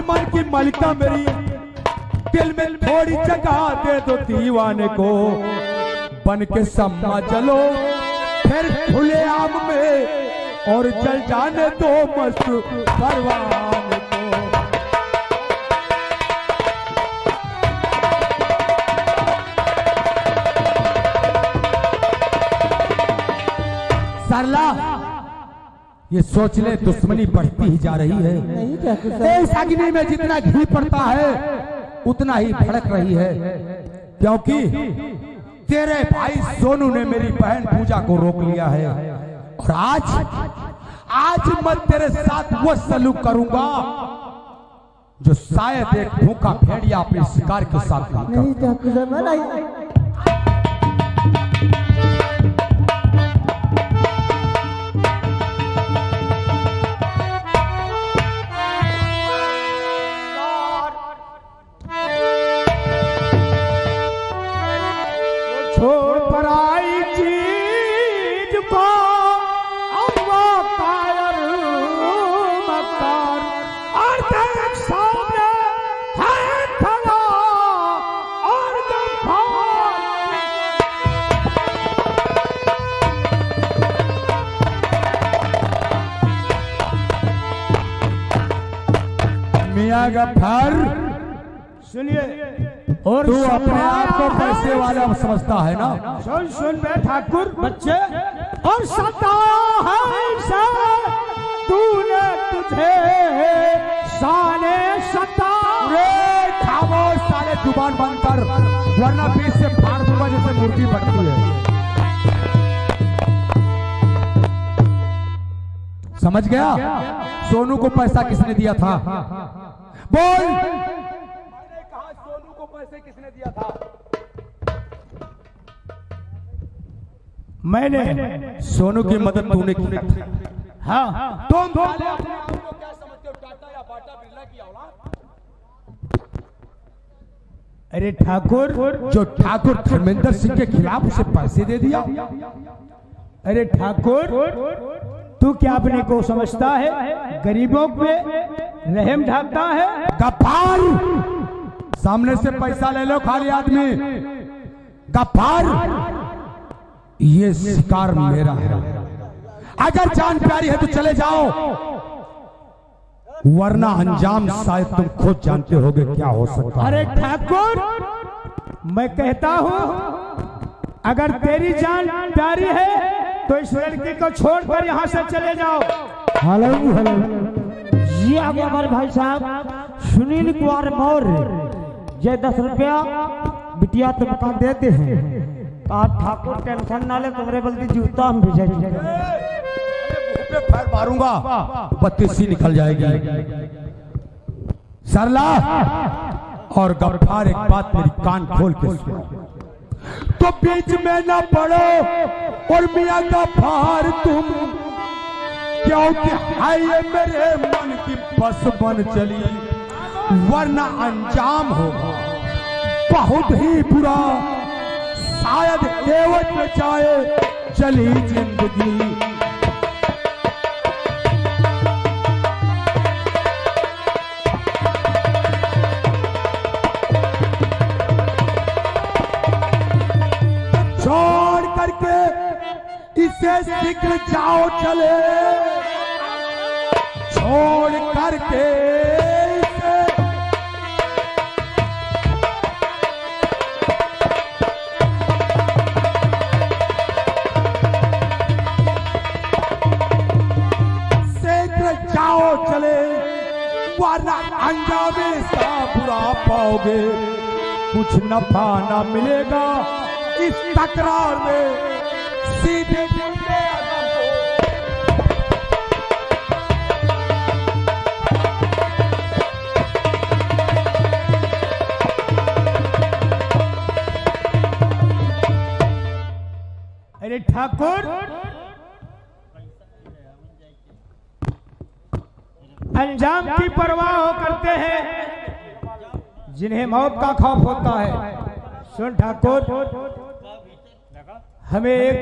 मन की मलिका मेरी दिल में थोड़ी जगह दे दो दीवाने को, बन के सम्मा चलो फिर खुले आम में और चल जाने दो मस्त परवाने को। सरला ये सोच ले दुश्मनी बढ़ती ही जा रही है। इस अग्नि में जितना घी पड़ता है उतना ही भड़क रही है, क्योंकि तेरे भाई सोनू ने मेरी बहन पूजा को रोक लिया है। और आज मैं तेरे साथ वो सलूक करूंगा जो शायद एक भूखा भेड़िया अपने शिकार के साथ नहीं करता। छोड़ पराई चीज को अम्मा कायर मकार और देख सामने है खड़ा और मियां गफ्फार सुनिए, और तू अपने आप को पैसे वाला समझता है ना? सुन सुन बे ठाकुर बच्चे, और सताया है से तूने तुझे साले सता। रे खामोश साले, जुबान बंद कर वरना बीच से फाड़ दूंगा जैसे मुर्गी बढ़ती है। समझ गया? सोनू को पैसा किसने दिया था? बोल। पैसे किसने दिया था? मैंने। सोनू की मदद तूने की? हाँ। तुम अपने आप को क्या समझते हो, टाटा या बाटा बिरला की औलाद? अरे ठाकुर, जो ठाकुर धर्मेंद्र सिंह के खिलाफ उसे पैसे दे दिया। अरे ठाकुर, तू क्या अपने को समझता है? गरीबों पे रहम ढाकता है? गफ्फार, सामने से पैसा ले लो खाली आदमी। गफ्फार, ये शिकार मेरा है। अगर जान प्यारी है तो चले जाओ, वरना अंजाम शायद तुम खुद जानते होगे क्या हो सकता है। अरे ठाकुर, मैं कहता हूँ अगर तेरी जान प्यारी है तो इस लड़की को छोड़कर यहाँ से चले जाओ। हेलो हेलो, ये आगे हमारे भाई साहब सुनील कुमार मौर्य, ये 10 रुपया बिटिया तुमको देते हैं। आप ठाकुर टेंशन ना ले, तुम्हारे बल्कि जूता हम भेजेंगे। पे पैर मारूंगा, बत्तीसी निकल जाएगी। सरला और गफ्फार, एक बात मेरी कान खोल के सुनो, तो बीच में ना पड़ो और मियां गफ्फार तुम, क्योंकि है ये मेरे मन की बस बन चली, वरना अंजाम होगा बहुत ही बुरा। शायद केवट में जाए चली जिंदगी। छोड़ करके इसे शीघ्र जाओ चले, छोड़ करके चले, वरना अंजाम इसका बुरा पाओगे। कुछ नफा ना मिलेगा इस तकरार में, सीधे ठाकुर अंजाम की परवाह हो करते हैं जिन्हें मौत का खौफ होता है। सुन ठाकुर, हमें एक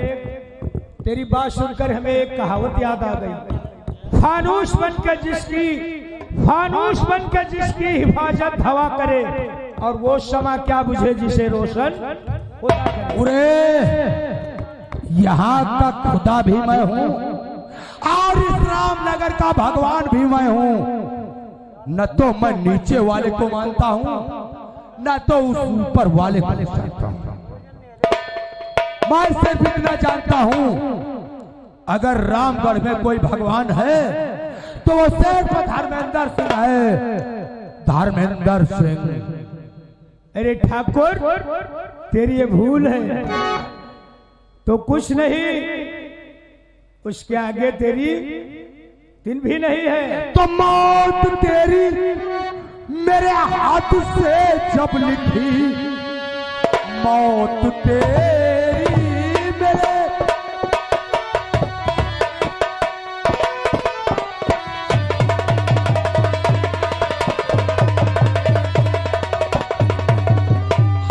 तेरी बात सुनकर हमें एक कहावत याद आ गई। फानूस बनकर जिसकी हिफाजत हवा करे और वो शमा क्या बुझे जिसे रोशन पूरे यहाँ तक खुदा भी मैं हूँ और इस रामनगर का भगवान भी मैं हूँ। न तो मैं नीचे वाले को मानता हूँ न तो उस ऊपर वाले को मानता हूँ। मैं सिर्फ इतना जानता हूँ, अगर रामगढ़ में कोई भगवान है तो वो सिर्फ धर्मेंद्र सिंह है, धर्मेंद्र सिंह। अरे ठाकुर, तेरी ये भूल है तो कुछ नहीं, उसके आगे तेरी दिन भी नहीं है। तो मौत तेरी मेरे हाथ से जब लिखी, मौत तेरी मेरे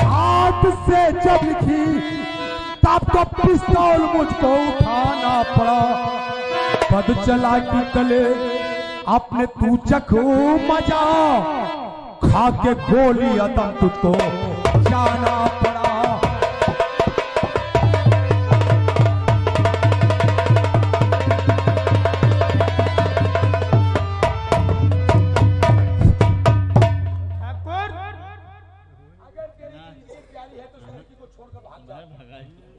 हाथ से जब लिखी, तब तो पिस्तौल मुझको उठाना पड़ा। पद चला की तले अपने तू चखू मजा, खा के गोली अदम तुझको जाना पड़ा। ठाकुर, अगर तेरी जिंदगी प्यारी है तो लड़की को छोड़कर भाग जाओ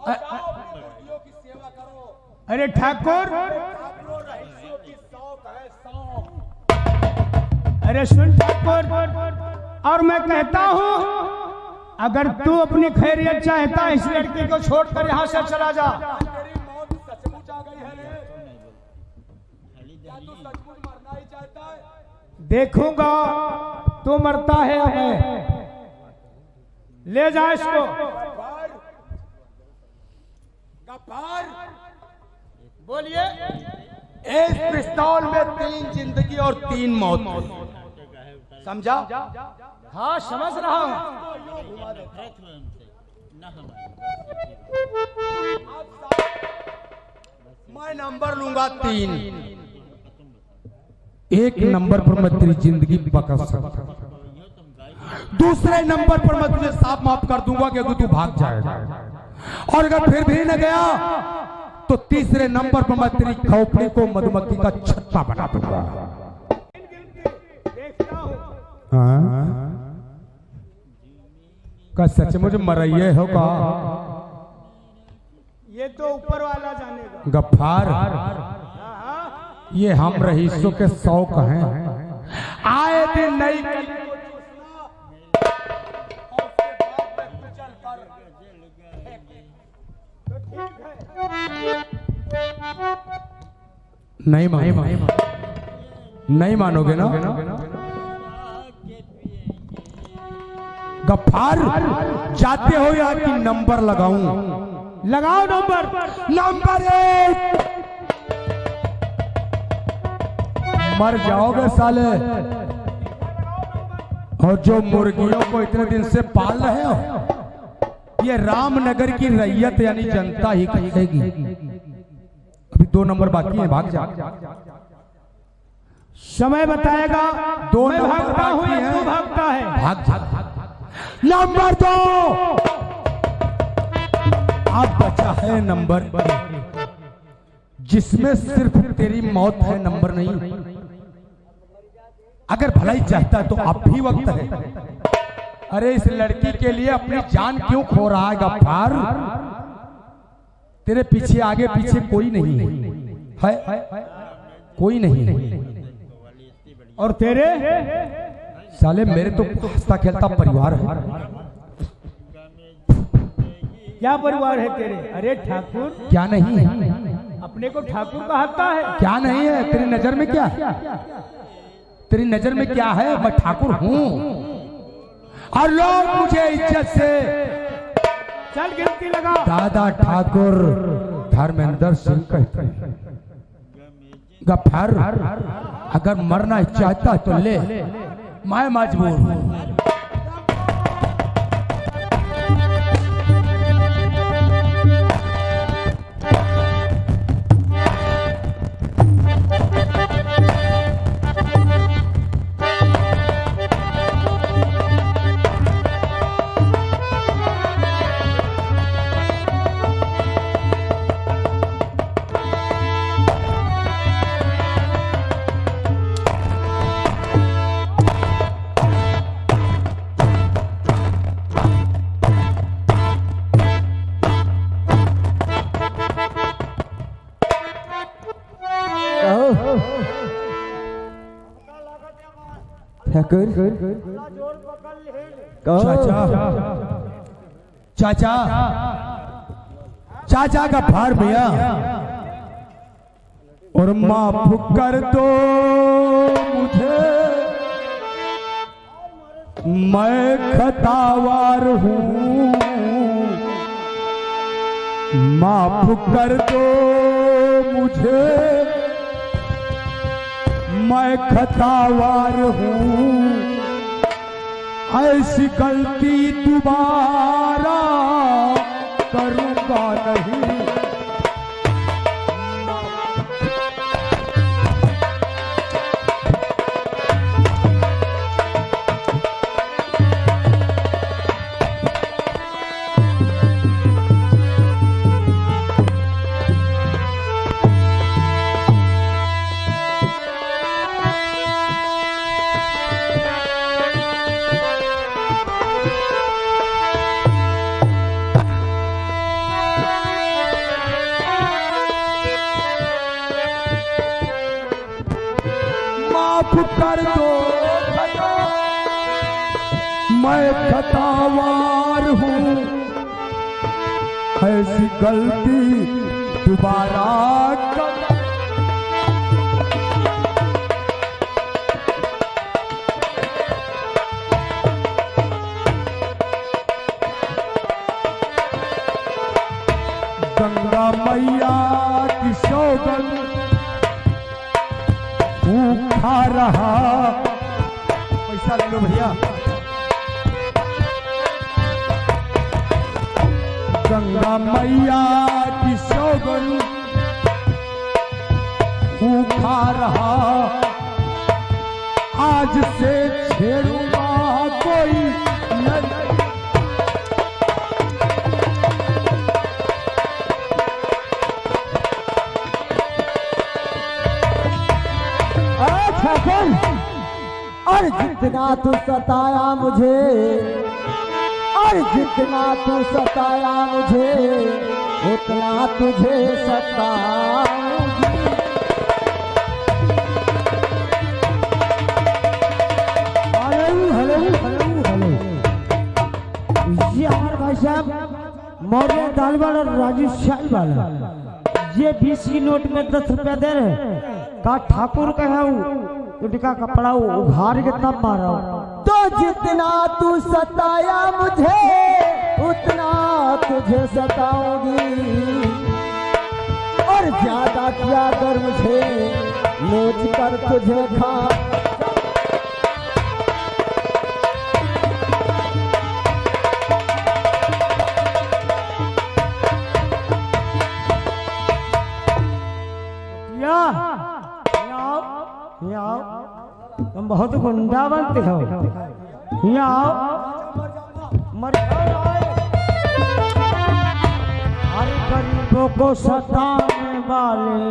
और जाओ अपनी रोटियों की सेवा करो। अरे ठाकुर, आपको रईसों की शौक है, शौक। अरे सुन ठाकुर, और मैं कहता हूँ अगर तू अपनी खैरियत चाहता है इस लड़की को छोड़कर यहाँ से चला जा। तेरी मौत सचमुच आ गई है रे? क्या तू सचमुच मरना ही चाहता है? देखूंगा तू मरता है या मैं। ले जा इसको। गब्बार, गब्बार, बोलिए। इस पिस्तौल में 3 जिंदगी और 3 मौत, समझा? हाँ, समझ रहा हूँ। मैं नंबर लूंगा 3। 1 नंबर पर मैं तेरी जिंदगी बचा सकता, दूसरे नंबर पर मैं तुझे साफ माफ कर दूंगा कि अगर तू भाग जाएगा, और अगर फिर भी न गया तो तीसरे नंबर पर मैं तेरी खोपड़ी को मधुमक्खी का छत्ता बना दूंगा। का सचमुच मरइये हो का? ये तो ऊपर वाला जानेगा। गफ्फार, ये हम रईसों के शौक हैं। आए दिन नई और उसके बाद में तू चल कर। तो ठीक है। नहीं मानोगे ना? गफ्फार, जाते हो या कि नंबर लगाऊं? लगाओ नंबर। नंबर 1। मर जाओगे साले। और जो मुर्गियों को इतने दिन से पाल रहे हो, ये रामनगर की रैयत यानी जनता ही कहेगी। अभी 2 नंबर बाकी है, भाग जा। समय बताएगा। 2 मैं नंबर भागता हूँ बाकी या तू है, भागता है? भाग जा। नंबर 2। अब बचा है नंबर 1, जिसमें सिर्फ तेरी मौत है, नंबर नहीं। अगर भलाई चाहता है तो अब भी वक्त है। अरे इस लड़की के लिए अपनी जान क्यों खो रहा है गफ्फार? तेरे पीछे आगे पीछे कोई नहीं है, कोई नहीं। और तेरे साले मेरे तो हंसता खेलता परिवार है। क्या परिवार है तेरे? अरे ठाकुर, क्या नहीं है? अपने को ठाकुर कहता है। क्या नहीं है? तेरी नजर में क्या है? तेरी नजर में क्या है? मैं ठाकुर हूँ और लोग मुझे इज्जत से चल गिनती लगा। दादा ठाकुर धर्मेंद्र सिंह कहते हैं। गफ्फार अगर मरना चाहता तो ले, मैं मजबूर हूँ। चाचा चाचा का भार भैया और माफ कर दो मुझे, मैं खतावार हूँ। माफ कर दो मुझे, मैं खतावार हूँ। ऐसी गलती दोबारा करूँगा नहीं। कर दो मैं खतावार हूँ। ऐसी गलती दोबारा गंगा मैया की सौगंध खा रहा। पैसा ले लो भैया। गंगा मैया की सौगंध खा रहा। आज से छेड़ूंगा कोई नहीं। और जितना तू सताया मुझे, और जितना तू सताया मुझे, उतना तुझे सताऊंगी। हेलो हेलो हेलो, ये हमारे भाई साहब मौर्य दालवाल और राजस्थान वाला, ये 20 की नोट में 10 रुपया दे रहे। का ठाकुर का है उनका कपड़ा उघार के तब मारा। तो जितना तू सताया मुझे, उतना तुझे सताऊंगी। और ज्यादा किया कर मुझे, नोच कर तुझे खा। तुम बहुत गुंडा बनते हो। यहाँ अरे गरीबों को सताने वाले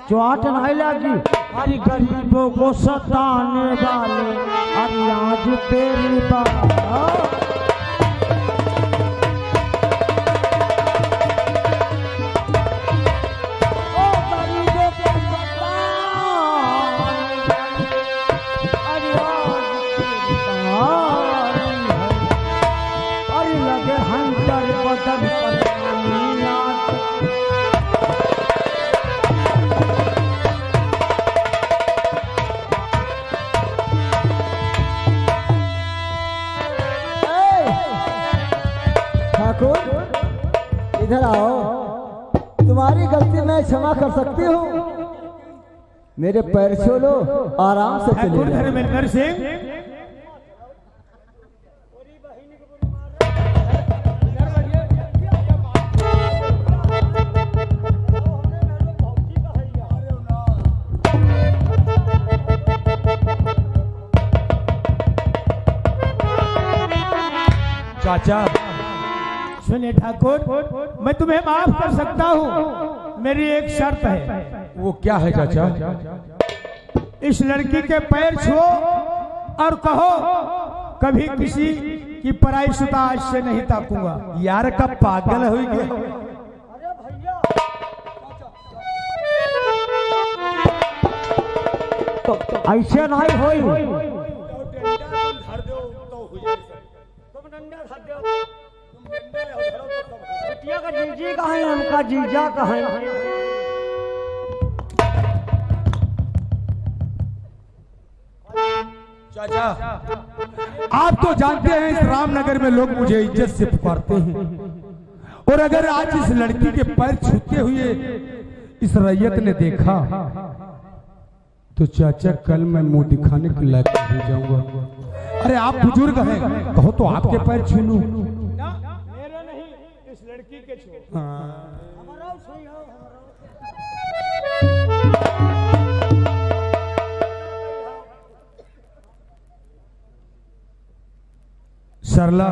चोट नहीं लगी। अरे गरीबों को सताने वाले, अरे आज तेरी बात। इधर आओ। तुम्हारी गलती मैं क्षमा कर सकती हूँ। मेरे पैर छू लो, आराम से चले ठाकुर जाओ। धर्मेंद्र सिंह, चाचा सुनिए ठाकुर, मैं तुम्हें माफ कर सकता हूँ, मेरी एक शर्त है। वो क्या है चाचा? इस लड़की के पैर छुओ और कहो कभी किसी की पराई सुता आज से नहीं ताकूंगा। यार का पागल हुई गया। ऐसे नहीं होई। जीजी का है, हमका जीजा का है। चाचा आप तो जानते हैं इस रामनगर में लोग मुझे इज्जत से पुकारते हैं, और अगर आज इस लड़की के पैर छूते हुए इस रैयत ने देखा तो चाचा कल मैं मुंह दिखाने के लायक हो जाऊंगा। अरे आप बुजुर्ग हैं, कहो तो आपके पैर छू लूं। मेरे नहीं, इस लड़की के छो। सरला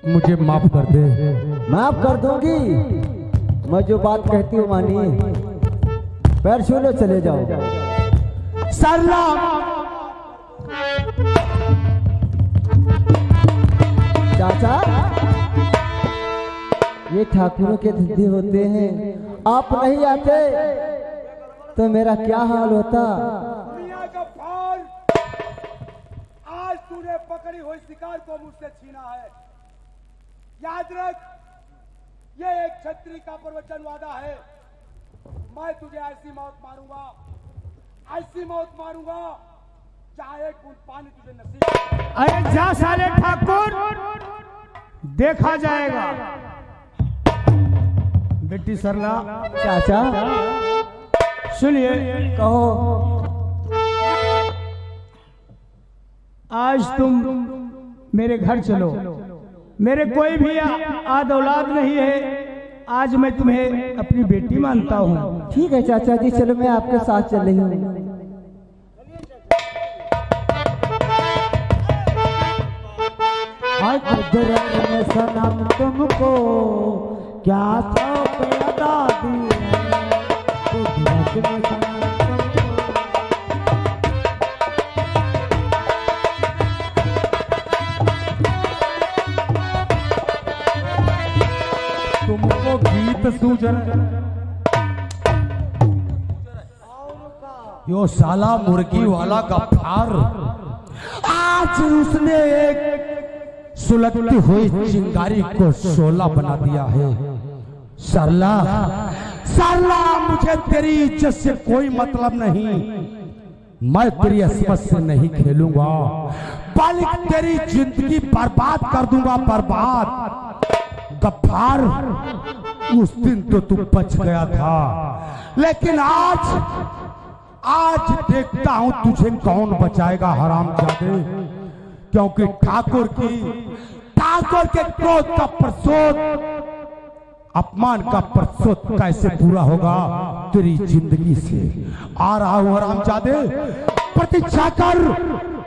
मुझे माफ कर दे। माफ कर दूंगी, मैं जो बात कहती हूँ मानिए। पैर छू लो, चले जाओ। सरला चाचा, ये ठाकुरों के धंधे होते हैं, आप नहीं आते तो मेरा क्या हाल होता। दुनिया का फाल, आज तूने पकड़ी हुई शिकार को मुझसे छीना है। याद रख, ये एक क्षत्रिय का प्रवचन वादा है। मैं तुझे ऐसी मौत मारूंगा, ऐसी मौत मारूंगा, चाहे एक बूंद पानी तुझे नसीब हो। अरे जा साले ठाकुर, देखा जाएगा। बेटी सरला, चाचा सुनिए, कहो। आज तुम मेरे घर चलो। मेरे कोई भी आद औलाद नहीं है, आज मैं तुम्हें अपनी बेटी मानता हूँ। ठीक है चाचा जी, चलो मैं आपके साथ चल रही हूँ। सनम तुमको क्या शौक अदा दी तुमको गीत सूझन यो साला मुर्गी वाला गफ्फार, आज उसने एक सुलगती हुई चिंगारी को शोला बना दिया है। सरला सरला, मुझे तेरी इज्जत से कोई मतलब नहीं, मैं तेरी अस्मत से नहीं खेलूंगा, बल्कि तेरी जिंदगी बर्बाद कर दूंगा, बर्बाद। गफ्फार, उस दिन तो तू बच गया था, लेकिन आज देखता हूं तुझे कौन बचाएगा हरामजादे, क्योंकि ठाकुर के क्रोध का प्रसोद, अपमान का प्रसोद कैसे पूरा होगा तेरी जिंदगी से। आ रहा हूं हरामजादे, प्रतीक्षा कर,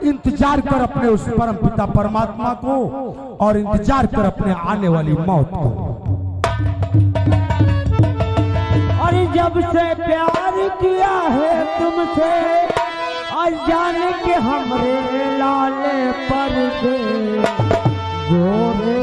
इंतजार कर अपने उस परम पिता परमात्मा को, और इंतजार कर अपने आने वाली मौत को। और जब से प्यार किया है तुमसे, आज जाने के हमरे लाले पर गोरे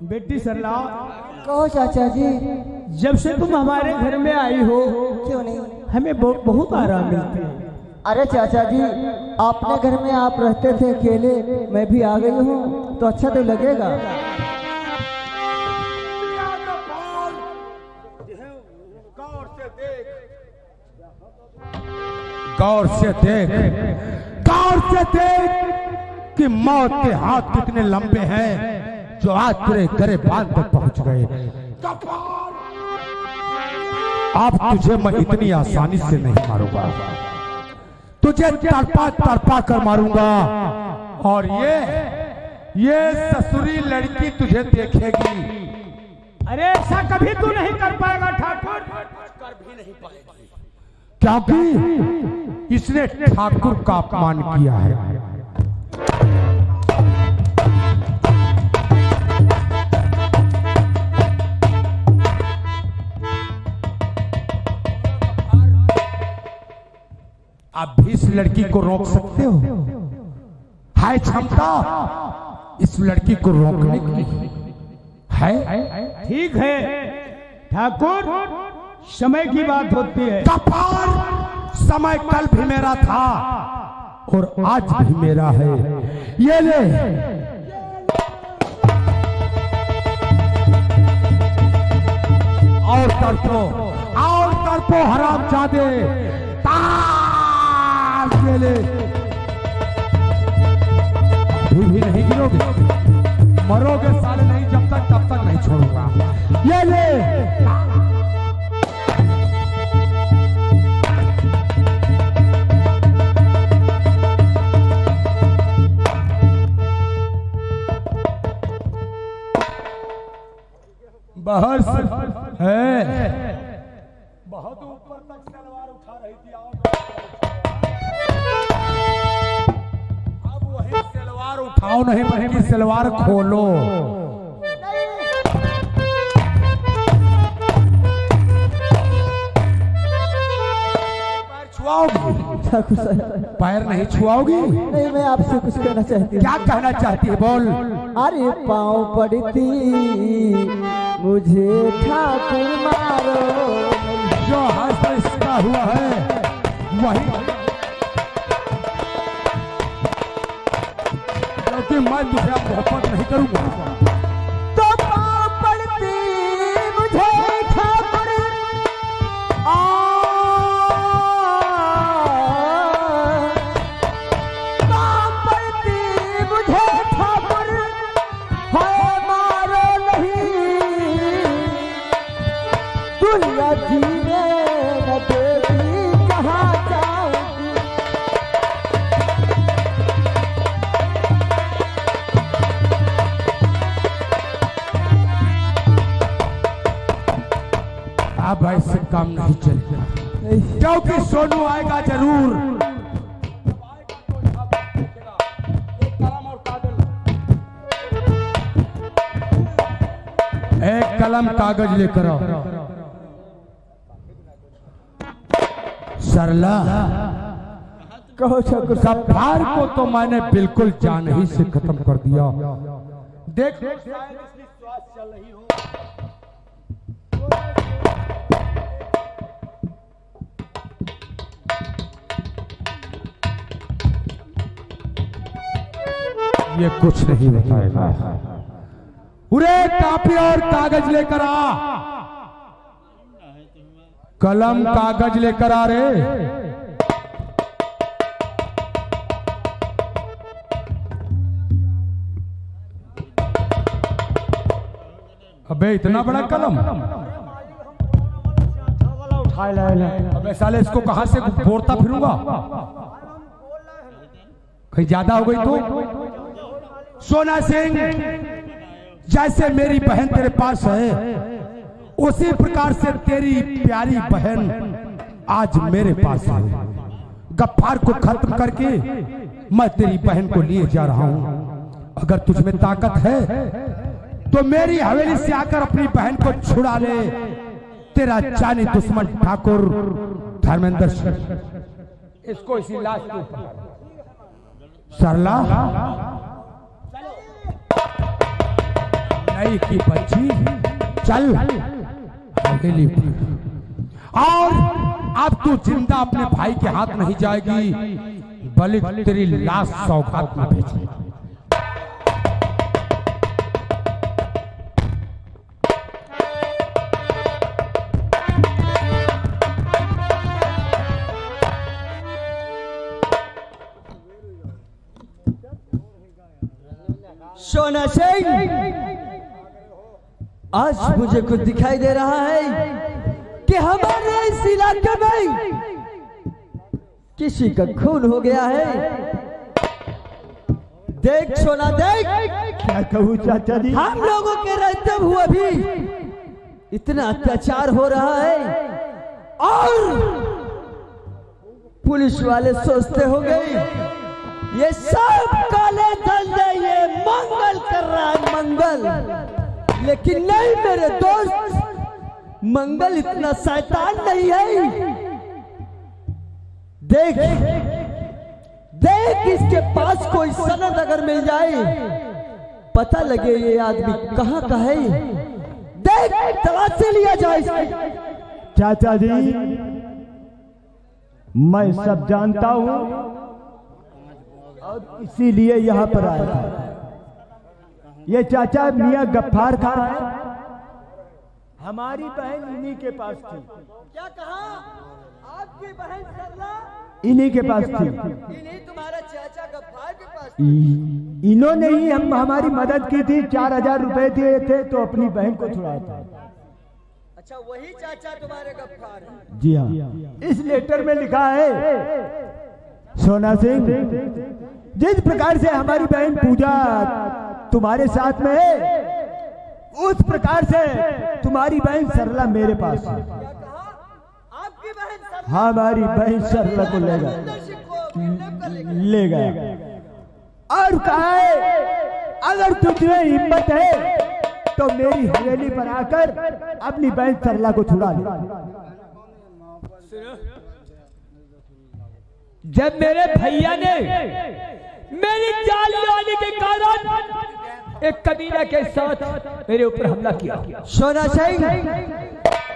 बेटी सरला, कहो चाचा जी। जब से तुम हमारे घर में आई हो क्यों नहीं? हमें बहुत आराम मिलता है। अरे चाचा जी, अपने घर में आप रहते थे अकेले, मैं भी आ गई हूँ तो अच्छा तो लगेगा। गौर से देख, गौर से देख कि मौत के हाथ कितने लंबे हैं जो आज तेरे गरे बांध तक पहुंच गए। अब तुझे मैं इतनी आसानी से नहीं मारूंगा, तुझे तड़पा तड़पा कर मारूंगा। और ये ससुरी लड़की तुझे देखेगी। अरे ऐसा कभी तू नहीं कर पाएगा ठाकुर, कर भी नहीं पाएगी, क्योंकि इसने ठाकुर का अपमान किया है। आप भी इस लड़की को रोक सकते हो? है क्षमता इस लड़की को रोकने की? है? ठीक है ठाकुर, समय की बात होती है। कपाल, समय कल भी मेरा था और आज भी मेरा है। ये ले, और तड़पो हरामजादे, ये ले। अभी भी नहीं गिरोगे, मरोगे साले नहीं, जब तक तब तक नहीं छोड़ूंगा। ये ले। बाहर से है, बहुत ऊपर तक तलवार उठा रही थी। अब वही सलवार उठाओ नहीं बल्कि सलवार खोलो। पैर छुआओगी? ठाकुर साहब, पैर नहीं छुआओगी? नहीं, मैं आपसे कुछ कहना चाहती हूँ। क्या कहना चाहती है, बोल। अरे पाँव पड़ती मुझे ठाकुर मारो, जो हाथ रिश्ता हुआ है वही, क्योंकि मैं तुझे अब मोहब्बत नहीं करूंगा। तो पाँव पड़ती मुझे ठाकुर, पाँव पड़ती मुझे ठाकुर, है मारो नहीं, दुनिया जीने न देती, कहाँ जाऊंगी। अब ऐसे काम नहीं चलेगा, क्योंकि सोनू आएगा जरूर। एक कलम कागज लेकर आओ। सरला, कहो ठाकुर साहब। गफ्फार को तो मैंने बिल्कुल जान ही से खत्म कर दिया। देख, शायद इसकी श्वास चल रही हो। ये कुछ नहीं बताएगा। उरे कापी और कागज लेकर आ, कलम कागज लेकर आ रे। अबे इतना बड़ा कलम, अबे साले इसको कहां से फोड़ता फिरूंगा? कहीं ज्यादा हो गई तो। सोना सिंह, जैसे मेरी बहन तेरे पास है, उसी प्रकार से तेरी प्यारी बहन आज मेरे पास है। गफ्फार को खत्म करके मैं तेरी बहन को लिए जा रहा हूं। अगर तुझ में ताकत है तो मेरी हवेली से आकर अपनी बहन को छुड़ा ले। तेरा जानी दुश्मन ठाकुर धर्मेंद्र सिंह। इसको इसी लाश के ऊपर सरला, नई की बच्ची चल हवेली पर। और अब तू जिंदा अपने भाई के हाथ नहीं जाएगी, बल्कि तेरी लाश सौगात में भेजेगी। सोना सिंह, आज मुझे कुछ दिखाई दे रहा है कि हमारे इस इलाके में किसी का खून हो गया है। देख सोना देख, क्या कहूँ चाचा जी, हम लोगों के रहते हुए भी इतना अत्याचार हो रहा है और पुलिस वाले सोचते होंगे ये सब काले धंधे, ये मंगल कर रहा है मंगल। लेकिन नहीं मेरे दोस्त, मंगल इतना शैतान नहीं है। देख देख, इसके पास कोई सनद अगर मिल जाए, पता लगे ये आदमी कहाँ का है, देख तलाशी लिया जाए। चाचा जी मैं सब जानता हूँ और इसीलिए यहाँ पर आया था। ये चाचा मियाँ गफ्फार खान है, हमारी बहन इन्हीं के पास थी। क्या कहा? आपकी बहन सरला इन्हीं के पास थी। इन्हीं तुम्हारा चाचा गफ्फार के पास थी? इन्होंने ही हमारी मदद की थी, 4000 रुपए दिए थे तो अपनी बहन को छुड़ाया था। अच्छा, वही चाचा तुम्हारे गफ्फार है? जी हाँ, इस लेटर में लिखा है सोना सिंह, जिस प्रकार से हमारी बहन पूजा तुम्हारे साथ में है, उस प्रकार से तुम्हारी बहन सरला मेरे पास है। क्या कहा? आपकी बहन सरला? हमारी बहन सरला को ले गया और कहा है अगर तुझमें हिम्मत है तो मेरी हवेली पर आकर अपनी बहन सरला को छुड़ा ले। जब मेरे भैया ने मेरी जान लेने के कारण एक कबीला के साथ मेरे ऊपर हमला किया। सोना सिंह,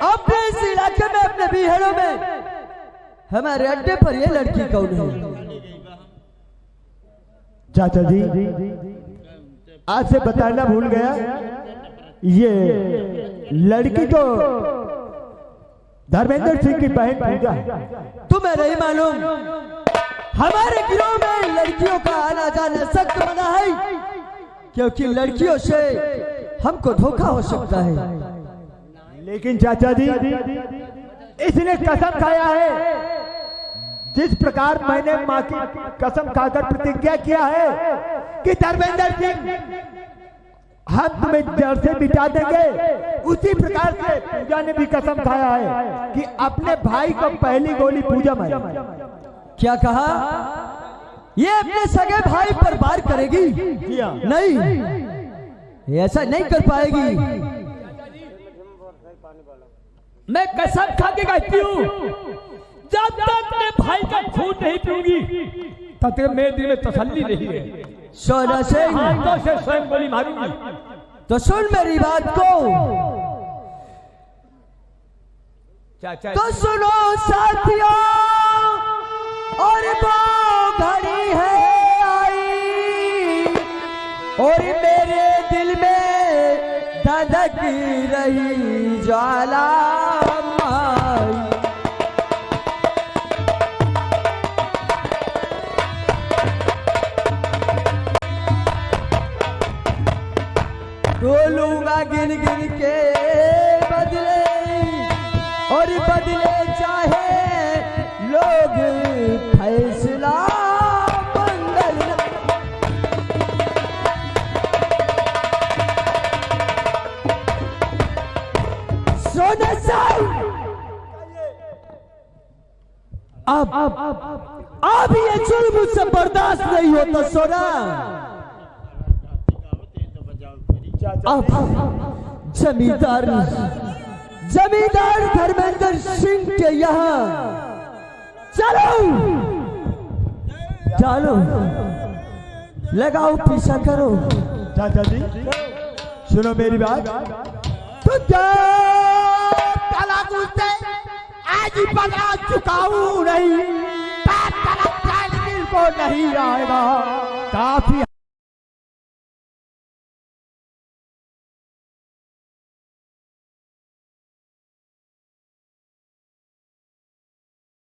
अपने इस इलाके में, अपने बिहारों में हमारे अड्डे पर ये लड़की कौन है? चाचा जी आज से बताना भूल गया, ये लड़की तो धर्मेंद्र सिंह की बहन पूजा है। तुम्हें नहीं मालूम हमारे गिरोह में लड़कियों का आना जाना सख्त मना है, क्योंकि लड़कियों से हमको धोखा हो सकता है। लेकिन चाचा जी इसने कसम खाया है, जिस प्रकार मैंने माँ की कसम खाकर प्रतिज्ञा किया है कि धर्मेंद्र सिंह हम तुम्हें जड़ से मिटा देंगे, उसी प्रकार से पूजा ने भी कसम खाया है कि अपने भाई को पहली गोली पूजा मारेगी। क्या कहा? ये अपने सगे भाई पर वार करेगी? नहीं, ऐसा नहीं कर पाएगी। मैं कसम खा के कहती हूँ, जब तक मैं भाई का खून नहीं पीऊंगी तब तक मेरे दिल में तसल्ली नहीं है। सोना सिंह, हाथों से स्वयं गोली मारूंगी। तो सुन मेरी बात को, चाचा तो सुनो साथियों, और वो घड़ी है आई और मेरे दिल में धधक रही ज्वाला माई। बोलूंगा गिन गिन के बदले, और बदले चाहे लोग फैसला मंगल। सोना साहब, अब ये जुल्म मुझसे बर्दाश्त नहीं होता सोना। अब जमींदार धर्मेंद्र सिंह के यहाँ चलो लगाओ, पीछा करो। चाचा जी सुनो मेरी बात, तलाक उससे आज ही बता चुकाऊं नहीं, तलाक को नहीं आएगा। काफी